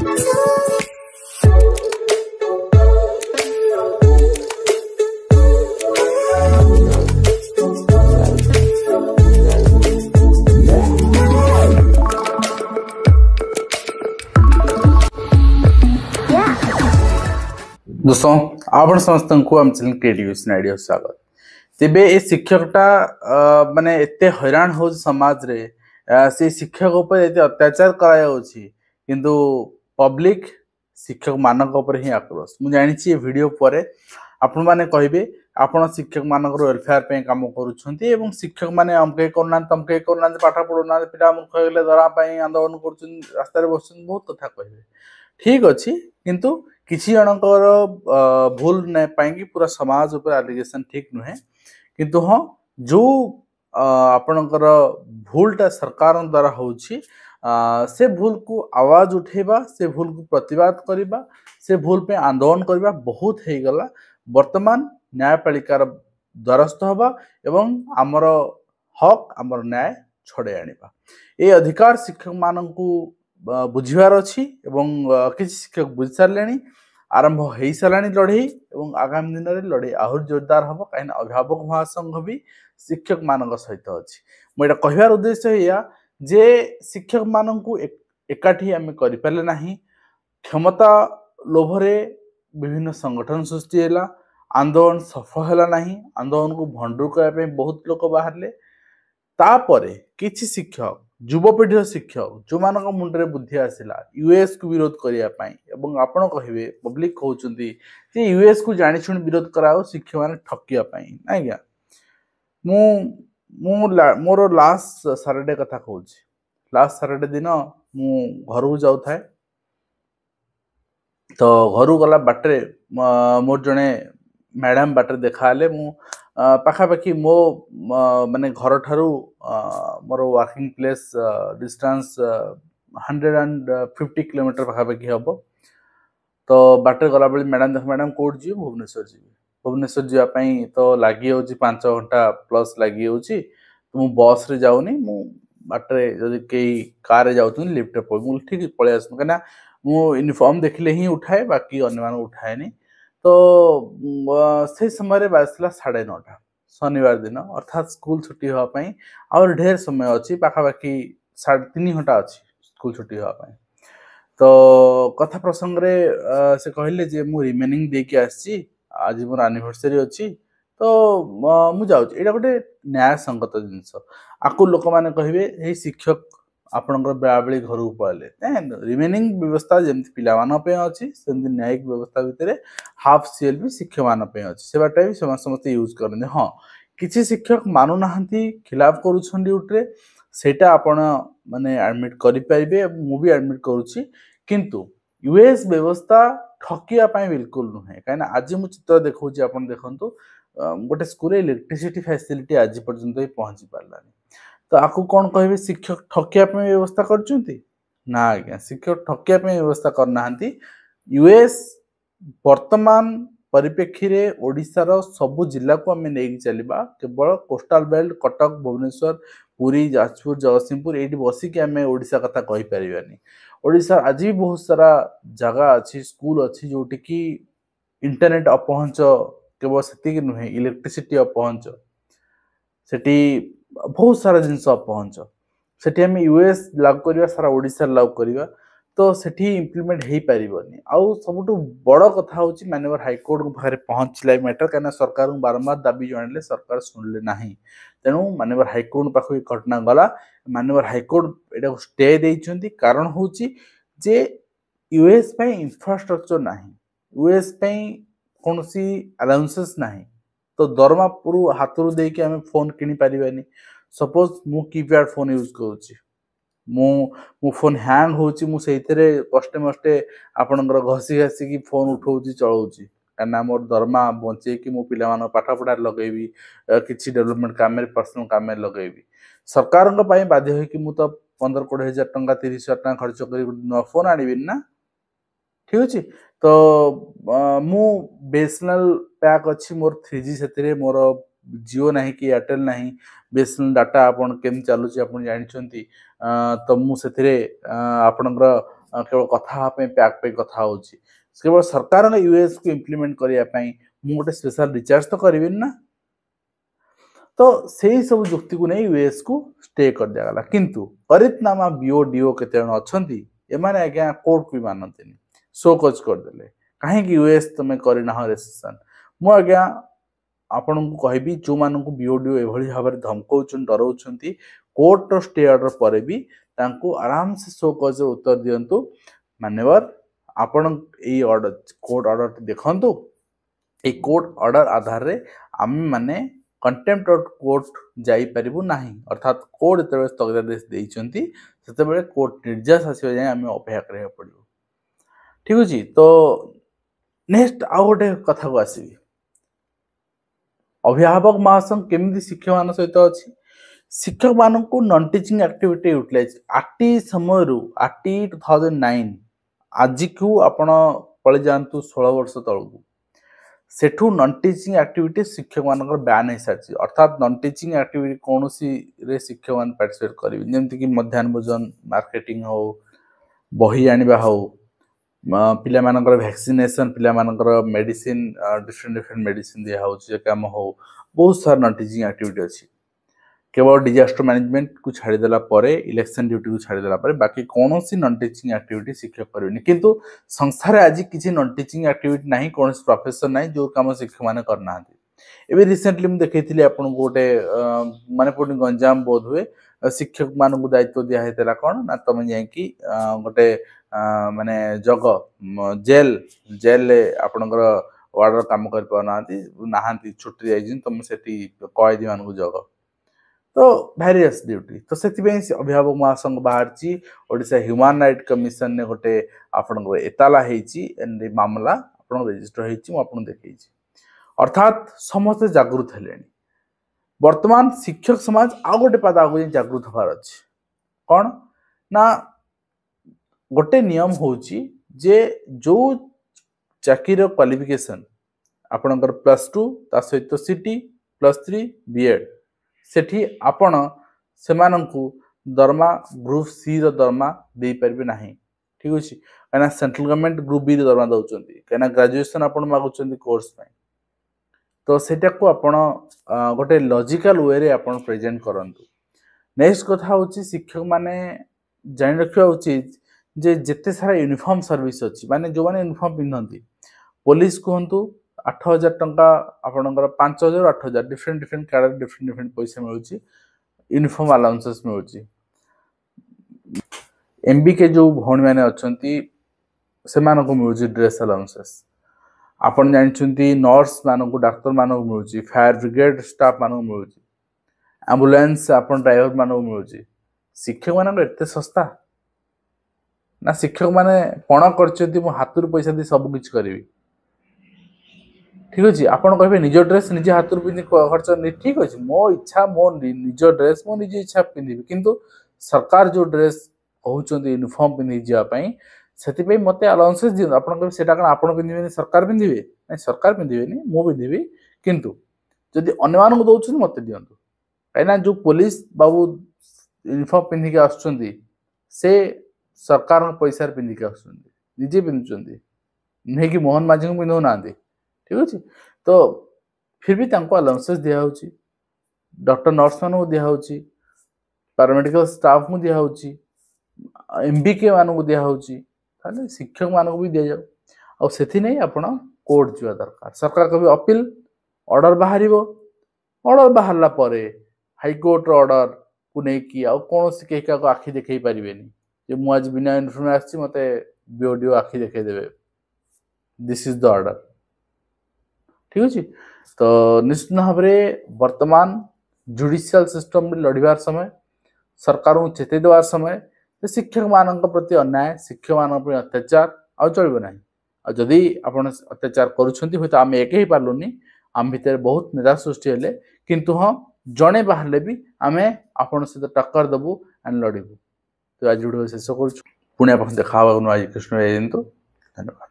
दोस्तों आपण समस्त को आम चैनल क्रिएटिव आइडिया स्वागत। तेबे ए शिक्षकटा माने एते हैरान हो समाज रे से शिक्षक ऊपर एते अत्याचार करा जाउछि किंतु पब्लिक शिक्षक मानक ऊपर ही आक्रोश। मु जानि छी ए वीडियो परे आपण माने कहिबे आपण शिक्षक मानक वेलफेयर पे काम करूछंती एवं शिक्षक माने हमके करना पाठ पढुना पिला मूर्ख गेले दरा पई आंदोलन करछन रास्ता रे बसछन बहुत कथा कहिबे ठीक अछि किंतु किसी जनकर भूल नहीं पाएंगे पूरा समाज ऊपर एलिगेशन ठीक नुहे किंतु हाँ जो आपणकर भूलटा सरकार द्वारा होउछि से भूल को आवाज उठेबा से भूल को प्रतिवाद करिबा से भूल पे आंदोलन करिबा बहुत हे गला। वर्तमान न्यायपालिकार द्वारस्थ हबा एवं आमर हक आमर न्याय छड़े आनिबा ए अधिकार शिक्षक माननकु बुझिबार अछि एवं किसी शिक्षक बुझि सारलेनी आरंभ हो साराणी लड़ई और आगामी दिन में लड़ई आहरी जोरदार हम कहीं अभिभावक महासंघ भी शिक्षक मान सहित अच्छी मुझे कहबार उद्देश्य या जे शिक्षक मान एकाठी आम करें क्षमता लोभरे विभिन्न संगठन सृष्टि है आंदोलन सफल है ना आंदोलन को भंडूर करने बहुत लोग बाहर तापरे किछि शिक्षक युवपीढ़ी शिक्षक जो मान मुंडे बुद्धि आसला यूएस को विरोध करने एवं आपण कहे पब्लिक कहते यूएस को जानी शुणी विरोध कराओ शिक्षक मैंने ठकियापाई आज्ञा मोर लास्ट साटरडे कथा कहूँ लास्ट साटरडे दिन मु घर को जाऊ था तो घर गला बाटे मोर जड़े मैडम बाटे देखा मु पाखापाखि मो माने घर ठारू मोर वर्किंग प्लेस डिस्टेंस 150 किलोमीटर पाखापाखि हम तो बाटे गला बेले मैडम देख मैडम कौट जी भुवनेश्वर जावाई तो लगी 5 घंटा प्लस लगी तो मु बस रे जाऊनी मु बाटे जदि कई कार रे जाउछन लिफ्ट पे मु ठीक पळे आसु कना मु यूनिफॉर्म देखले ही उठाए बाकी अन्य मान उठाएनी तो से समय बाजला 9:30 शनिवार दिन अर्थात स्कूल छुट्टी होगापाई और ढेर समय अच्छी पाखापाखि 3.5 घंटा अच्छी स्कूल छुट्टी होगापाई तो कथा प्रसंग रे से कहले जे मु रिमेनिंग दे के आसी आज मोर एनिवर्सरी अच्छी तो मु जाऊ एटा गोटे न्याय संगत जिनस आकु लोक माने कहिबे हे शिक्षक आपणकर बेलाबेली घर को पड़े रिमेनिंग व्यवस्था जमी पे अच्छी सेमती न्यायिक व्यवस्था भितर हाफ सीएल भी शिक्षक मान अच्छी से बाटा भी समस्त यूज करते हाँ किसी शिक्षक मानुना खिलाफ करुछन ड्यूटी सेटा आपण माने एडमिट करें मु भी एडमिट करुच्ची किंतु यूएस व्यवस्था ठकिया बिल्कुल नुहे कहीं आज मु चित्र देखा देखु गोटे स्कूल इलेक्ट्रिसिटी फैसिलिटी आज पर्यंत ही पहुंची पारानी तो आपको कौन कहे शिक्षक ठकिया व्यवस्था करचुंती ना आज्ञा शिक्षक ठकिया व्यवस्था करना यूएस वर्तमान परिप्रेक्षी रे ओडिशार सबु जिला को आम नहीं चलवा केवल कोस्टाल बेल्ट कटक भुवनेश्वर पुरी जाजपुर जगतसिंहपुर ये बसिक आम ओडिशा कथा कही पारानी ओडिशा आज भी बहुत सारा जगह अच्छी स्कूल अच्छी जोटि की इंटरनेट अपहंच केवल से नुहे इलेक्ट्रिसिटी अपहंच सेठी बहुत सारा जिनस अपहंच सेठी आम यूएस लागू करवा सारा ओडिशा लागू करवा तो सेठी इम्प्लीमेंट हो पारनी आउ सब बड़ कथा हूँ माननीय हाइकोर्ट पाखे पहुंचला मैटर कहीं सरकार को बारंबार दाबी जन सरकार शुणिले ना तेणु माननीय हाइकोर्ट पाख घटना गला माननीय हाइकोर्ट यहाँ स्टे देती कारण हूँ जे यूएस इंफ्रास्ट्रक्चर ना यूएस कौन सी अलाउंसेस ना तो दरमा पूर्व हाथ रू दे आम फोन किनी पारानी सपोज मु कीपैड फोन यूज करुच्ची मो फोन हैंग होची मु सेइतरे कष्टे मष्टे आपणकर घसी घासी की फोन उठाऊची चलाऊची कहीं मोर दरमा बचे कि मो पिला पाठ पढ़ा लगेबी किसी डेवलपमेंट काम पर्सनल काम लगेबी सरकार बाध्य हो कि मु तो 15-20 हजार टंका 30 हजार टंका खर्च कर फोन आनी ना ठीक अच्छे तो मु बीएसएनएल पैक अच्छी मोर 3G से मोर जियो ना कि एयरटेल ना बीएसएनएल डाटा आपन केम चलुची आपन जानछंती तो मु सेथिरे आपनकर केवल कथा पैक पे कथा होची केवल सरकार ने यूएस को इम्प्लीमेंट करने मु गोटे स्पेशल रिचार्ज तो करी ना तो से सब जुक्ति को नहीं यूएस को स्टे कर दिया गला किंतु करितनामा बीओ डीओ केते जण अछंती एमाने आज्ञा कोर्ट को मानते शो कज करदे कहीं यूएस तुम करना रेजिस्ट्रेशन मु आज्ञा आपण को कहबी जो मानक बीओडीओ एभली भाव में धमकाउछन डराउछंती कोर्ट स्टे ऑर्डर पर भी तांको आराम से शो कज उत्तर दियंतु मान्यवर आपण ए ऑर्डर कोर्ट ऑर्डर देखंतु ए कोर्ट ऑर्डर आधार रे आम माने कंटेम्प्ट ऑफ कोर्ट जाई परिबु नाही अर्थात कोर्ट जतबे स्थगितादेश देइछंती सेतबे कोर्ट निर्देश आसीबे जाय आमे अपेक्षा करे पड़िबो ठीक अछि तो नेक्स्ट आ गोटे कथा को आसीबी अभिभावक महासंघ केमिति शिक्षक मान सहित अच्छी शिक्षक मान को नॉन टीचिंग एक्टिविटी यूटिलाइज आरटी समय आरटी 2009 आज को आपण पळे जानतु 16 वर्ष तळकू सेठू नॉन टीचिंग एक्टिविटी शिक्षक मान बैन हो सारी अर्थात नॉन टीचिंग एक्टिविटी कौन सी रे शिक्षक मान पार्टिसिपेट करेंगे जमती कि मध्याह्न भोजन मार्केटिंग हो बही आनिबा हो पिला मानकर वैक्सीनेशन पिला मानकर मेडिसिन डिफरेंट डिफरेंट मेडिसिन दिया होची काम हो बहुत सारा नॉन टीचिंग एक्टिविटी अच्छी केवल डिजास्टर मैनेजमेंट को छाड़ी देला परे इलेक्शन ड्यूटी को छाड़ी देला परे बाकी कौन सी नॉन टीचिंग एक्टिविटी शिक्षक करेनि किंतु संसार आज किसी नॉन टीचिंग एक्टिविटी नहीं कौन प्रोफेसर नहीं जो काम शिक्षक माने करना एबे रिसेंटली मु देखैथिली आपन गोटे माने पुणी गंजाम बोध हुए शिक्षक मान को दायित्व दिया हेतला कोन ना तमे जाय कि गोटे माने जग जेल जेल आपनकर वार्डर काम कर पाना छुट्टी जाइछन तुम सेठी कैदी मान को जग तो वेरियस ड्यूटी तो से अभिभावक महासंघ बाहर ओडिशा ह्यूमन राइट कमिशन ने गोटे आपनकर एताला हेची एंड मामला आपन रजिस्टर हेची आपन देखैछि अर्थात समस्त जागृत हेले वर्तमान शिक्षक समाज आ गोटे पाद आगे जागृत हबार अच्छे कौन ना गोटे नियम होची जे जो चाकिर क्वालिफिकेशन आपणकर +2 ता सहित सीटी +3 बीएड सेठी आपण सेमानंकु दरमा ग्रुप सी रो दरमा दे परबे नाही ठीक अछि कना सेंट्रल गवर्नमेंट ग्रुप बी रो दरमा दउचंती कना ग्रेजुएशन आपण मागुचंती कोर्स पय तो सेटा को आपण गोटे लॉजिकल वे रे आपण प्रेजेंट करंतु नेक्स्ट कथा होची शिक्षक माने जानि रखिया उचित जे जेते सारा यूनिफॉर्म सर्विस अछि माने जो माने यूनिफॉर्म पिनंती पुलिस कहंतु 8000 टंका आपणकर 5000 8000 different different cadre different different पैसा मिलुची यूनिफॉर्म अलाउंसेस मिलुची एमबी के जो भौणी माने अछंती सेमान को मिलुची ड्रेस अलाउंसेस आपण जानछंती नर्स मानन को डॉक्टर मानन को मिलुची फायर ब्रिगेड स्टाफ मानन को मिलुची एम्बुलेंस आपण ड्राइवर मानन को मिलुची शिक्षक मानन एते सस्ता ना शिक्षक माने पण करछंती मो हातुर पैसा दे सब किछ करबी ठीक अछि आपण कहबे निज ड्रेस निजे हातुर पिनि खर्च नि ठीक अछि मो इच्छा मो निज ड्रेस मो निजे इच्छा पिनिबी किंतु सरकार जो ड्रेस कहउचंती यूनिफॉर्म पिनि जिया पई सेति पई मते अलाउंसेस दियो आपण कहबे सेटा कन आपण पिनिबे सरकार पिनिबे नै सरकार पिनिबे नि मो पिनिबी किंतु जदि अन्य मान को दउछन मते दियंतु काइना जो पुलिस बाबू यूनिफॉर्म पिनि के आछुचंती से सरकार पैसा पिंधि के आछुचंती निजे पिंधुचंती नै कि मोहन माझी को पिंधु नांदी ठीक अछि तो फिर भी तांको अलाउंसेस दिया होची डॉक्टर नर्स मान को दिया होची पैरामेडिकल स्टाफ को दिया होची एमबीके मान को दिया होची ताले शिक्षक मान को भी दिया जाऊ और सेथि नै आपण कोर्ट जिवा दरकार सरकार कभी अपील ऑर्डर बाहरिबो ऑर्डर बाहरला परे हाई कोर्ट ऑर्डर को नै कि आ कोन से केका को आखि देखै परिबेनी जे मु आज बिना यूनिफॉर्म आछि मते बीओडीओ आखि देखै देबे दिस इज द ऑर्डर ठीक अछि तो निश्चित भाव वर्तमान जुडिशियल सिस्टम में लड़बार समय सरकार को चेते देवार समय शिक्षक मान प्रति अन्याय शिक्षक मान अत्याचार आ चलो ना जदि आप अत्याचार करुँच आम एक ही पार्लुनि आम भितर बहुत निराश सृष्टि हेले किंतु हाँ जड़े बाहर भी आम आपण सहित टक्कर देबू एंड लड़बू तो आज वीडियो शेष कर पुणी आप देखा आज कृष्ण धन्यवाद।